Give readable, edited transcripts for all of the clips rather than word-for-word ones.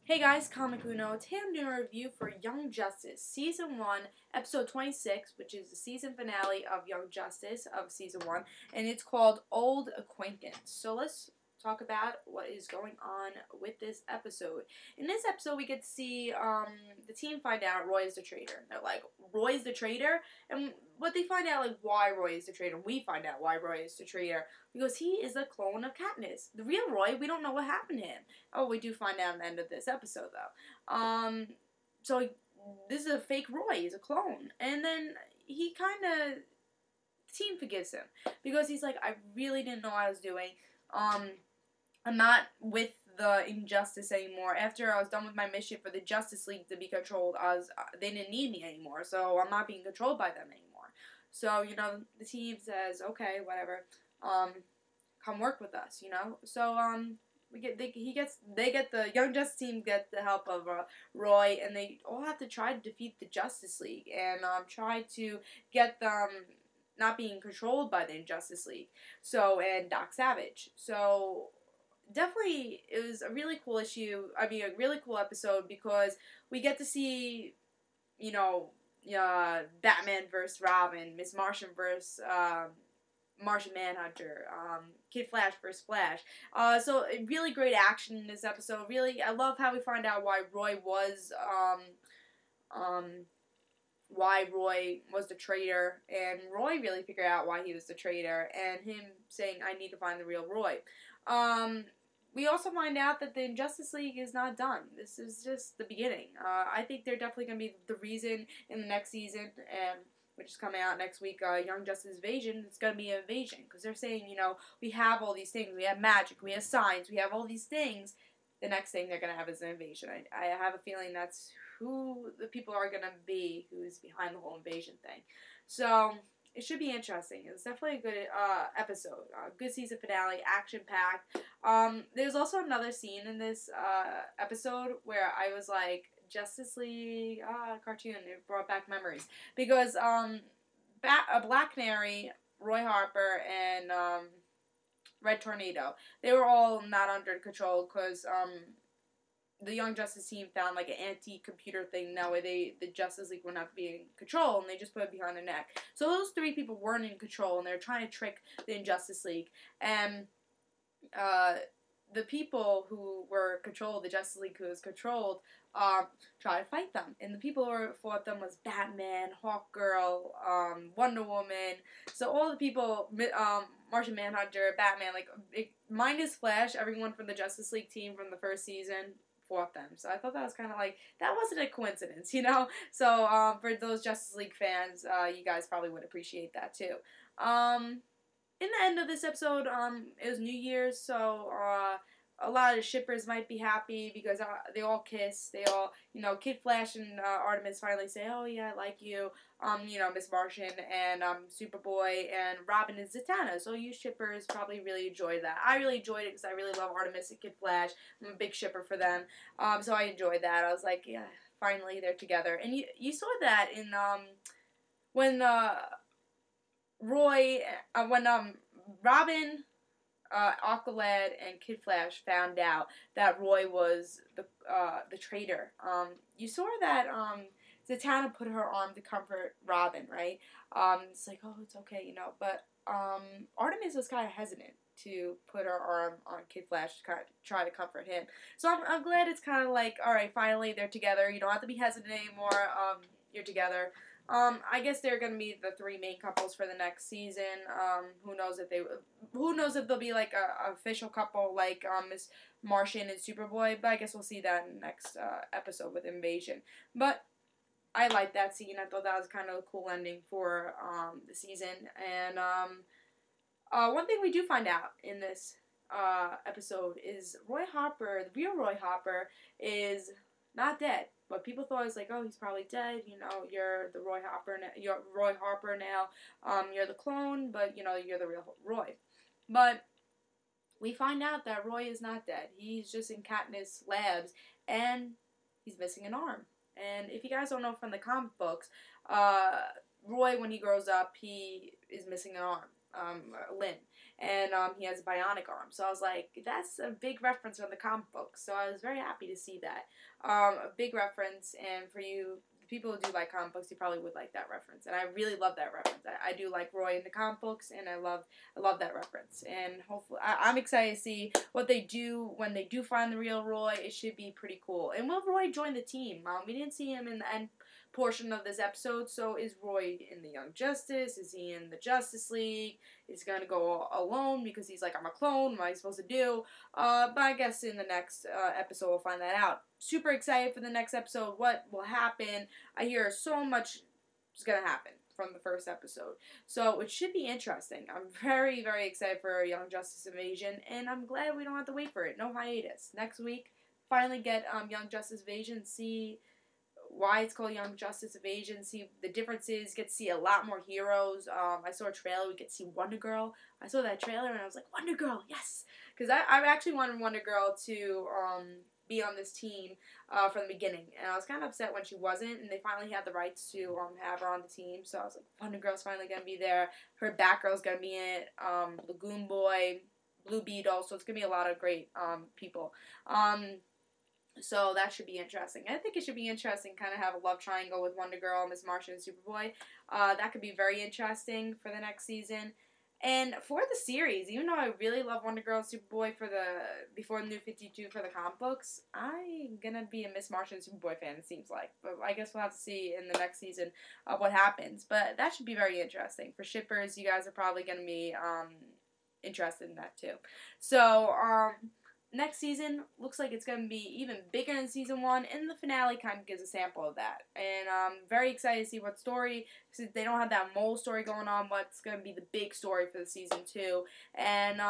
Hey guys, Comic Uno. Today I'm doing a review for Young Justice, Season 1, Episode 26, which is the season finale of Young Justice of Season 1, and it's called Auld Acquaintance. So let's talk about what is going on with this episode. In this episode, we get to see the team find out Roy is the traitor. They're like, Roy's the traitor? And what they find out, like, why Roy is the traitor. We find out why Roy is the traitor. Because he is a clone of Katniss. The real Roy, we don't know what happened to him. Oh, we do find out at the end of this episode, though. So this is a fake Roy. He's a clone. And then he kind of... The team forgives him. Because he's like, I really didn't know what I was doing. I'm not with the injustice anymore. After I was done with my mission for the Justice League to be controlled, they didn't need me anymore. So I'm not being controlled by them anymore. So, you know, the team says, okay, whatever. Come work with us, you know. So the Young Justice team get the help of Roy, and they all have to try to defeat the Justice League and try to get them not being controlled by the Injustice League. So, and Doc Savage. So definitely it was a really cool issue. I mean, a really cool episode because we get to see, you know, Batman versus Robin, Miss Martian versus Martian Manhunter, Kid Flash versus Flash. So really great action in this episode. Really, I love how we find out why Roy was the traitor, and Roy really figured out why he was the traitor, and him saying, I need to find the real Roy. We also find out that the Injustice League is not done. This is just the beginning. I think they're definitely going to be the reason in the next season, and which is coming out next week, Young Justice Invasion. It's going to be an invasion, because they're saying, you know, we have all these things. We have magic, we have signs, we have all these things. The next thing they're going to have is an invasion. I have a feeling that's who the people are going to be who's behind the whole invasion thing. So it should be interesting. It's definitely a good episode. Good season finale, action-packed. There's also another scene in this episode where I was like, Justice League cartoon. It brought back memories. Because Black Canary, Roy Harper, and Red Tornado, they were all not under control because the Young Justice team found like an anti-computer thing. That way the Justice League would not be in control, and they just put it behind their neck. So those three people weren't in control, and they were trying to trick the Injustice League. And the people who were controlled, the Justice League who was controlled, tried to fight them. And the people who fought them was Batman, Hawkgirl, Wonder Woman. So all the people, Martian Manhunter, Batman, like, minus Flash, everyone from the Justice League team from the first season fought them. So I thought that was kind of like, that wasn't a coincidence, you know? So for those Justice League fans, you guys probably would appreciate that too. In the end of this episode, it was New Year's, so a lot of the shippers might be happy because they all kiss. They all, you know, Kid Flash and Artemis finally say, oh yeah, I like you. You know, Miss Martian and Superboy and Robin and Zatanna. So you shippers probably really enjoyed that. I really enjoyed it because I really love Artemis and Kid Flash. I'm a big shipper for them. So I enjoyed that. I was like, yeah, finally they're together. And you saw that in when Robin, Aqualad, and Kid Flash found out that Roy was the traitor. You saw that Zatanna put her arm to comfort Robin, right? It's like, oh, it's okay, you know. But Artemis was kind of hesitant to put her arm on Kid Flash to kind of try to comfort him. So I'm glad it's kind of like, all right, finally they're together. You don't have to be hesitant anymore. You're together. I guess they're gonna be the three main couples for the next season. Who knows if they'll be like a official couple like Miss Martian and Superboy. But I guess we'll see that in the next episode with Invasion. But I liked that scene. I thought that was kind of a cool ending for the season. And one thing we do find out in this episode is Roy Harper, the real Roy Harper, is not dead. But people thought it was like, oh, he's probably dead. You know, you're the Roy Harper. You're Roy Harper now. You're the clone, but you know you're the real Roy. But we find out that Roy is not dead. He's just in Katniss labs, and he's missing an arm. And if you guys don't know from the comic books, Roy, when he grows up, he is missing an arm. limb, and he has a bionic arm. So I was like, that's a big reference from the comic book. So I was very happy to see that. A big reference, and for you, people who do like comic books, you probably would like that reference. And I really love that reference. I do like Roy in the comic books, and I love that reference. And hopefully, I'm excited to see what they do when they do find the real Roy. It should be pretty cool. And will Roy join the team? We didn't see him in the end portion of this episode. So is Roy in the Young Justice? Is he in the Justice League? Is he gonna go alone because he's like, I'm a clone? What am I supposed to do? But I guess in the next episode we'll find that out. Super excited for the next episode. What will happen? I hear so much is gonna happen from the first episode, so it should be interesting. I'm very, very excited for Young Justice Invasion, and I'm glad we don't have to wait for it. No hiatus. Next week, finally get Young Justice Invasion. See why it's called Young Justice Invasion, see the differences, get to see a lot more heroes. I saw a trailer, we get to see Wonder Girl. I saw that trailer and I was like, Wonder Girl, yes! Because I actually wanted Wonder Girl to be on this team from the beginning. And I was kind of upset when she wasn't, and they finally had the rights to have her on the team. So I was like, Wonder Girl's finally going to be there. Her Batgirl's going to be in it. Lagoon Boy, Blue Beetle, so it's going to be a lot of great people. So that should be interesting. I think it should be interesting, kind of have a love triangle with Wonder Girl, Miss Martian, and Superboy. That could be very interesting for the next season. And for the series, even though I really love Wonder Girl and Superboy before the New 52 for the comic books, I'm gonna be a Miss Martian and Superboy fan, it seems like. But I guess we'll have to see in the next season what happens. But that should be very interesting. For shippers, you guys are probably gonna be interested in that too. So, next season looks like it's going to be even bigger than season 1, and the finale kind of gives a sample of that. And I'm very excited to see what story, because they don't have that mole story going on, what's going to be the big story for the season 2. And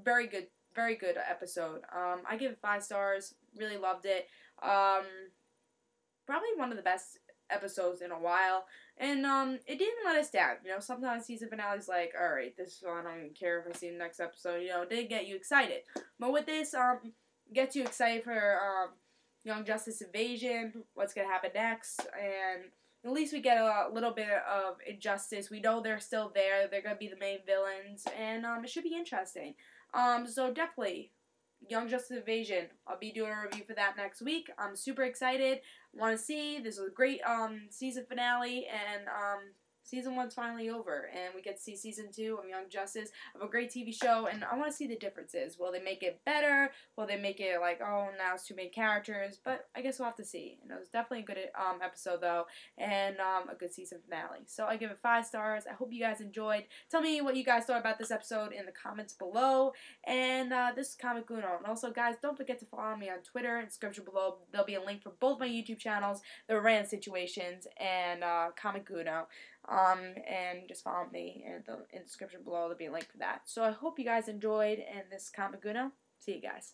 very good episode. I give it 5 stars. Really loved it. Probably one of the best episodes in a while. And it didn't let us down. You know, sometimes season finales like, alright, this one, I don't even care if I see the next episode. You know, it did get you excited. But with this, gets you excited for Young Justice Invasion, what's going to happen next, and at least we get a little bit of injustice. We know they're still there. They're going to be the main villains, and it should be interesting. So definitely, Young Justice Invasion. I'll be doing a review for that next week. I'm super excited. Want to see. This was a great season finale, and season 1's finally over, and we get to see season 2 of Young Justice, of a great TV show, and I want to see the differences. Will they make it better? Will they make it like, oh, now it's too many characters? But I guess we'll have to see. And it was definitely a good episode, though, and a good season finale. So I give it 5 stars. I hope you guys enjoyed. Tell me what you guys thought about this episode in the comments below. And this is Comic Uno. And also, guys, don't forget to follow me on Twitter. In the description below, there'll be a link for both my YouTube channels, The Random Situations and Comic Uno. And just follow me in the description below. There'll be a link for that. So I hope you guys enjoyed in this Comic Uno. See you guys.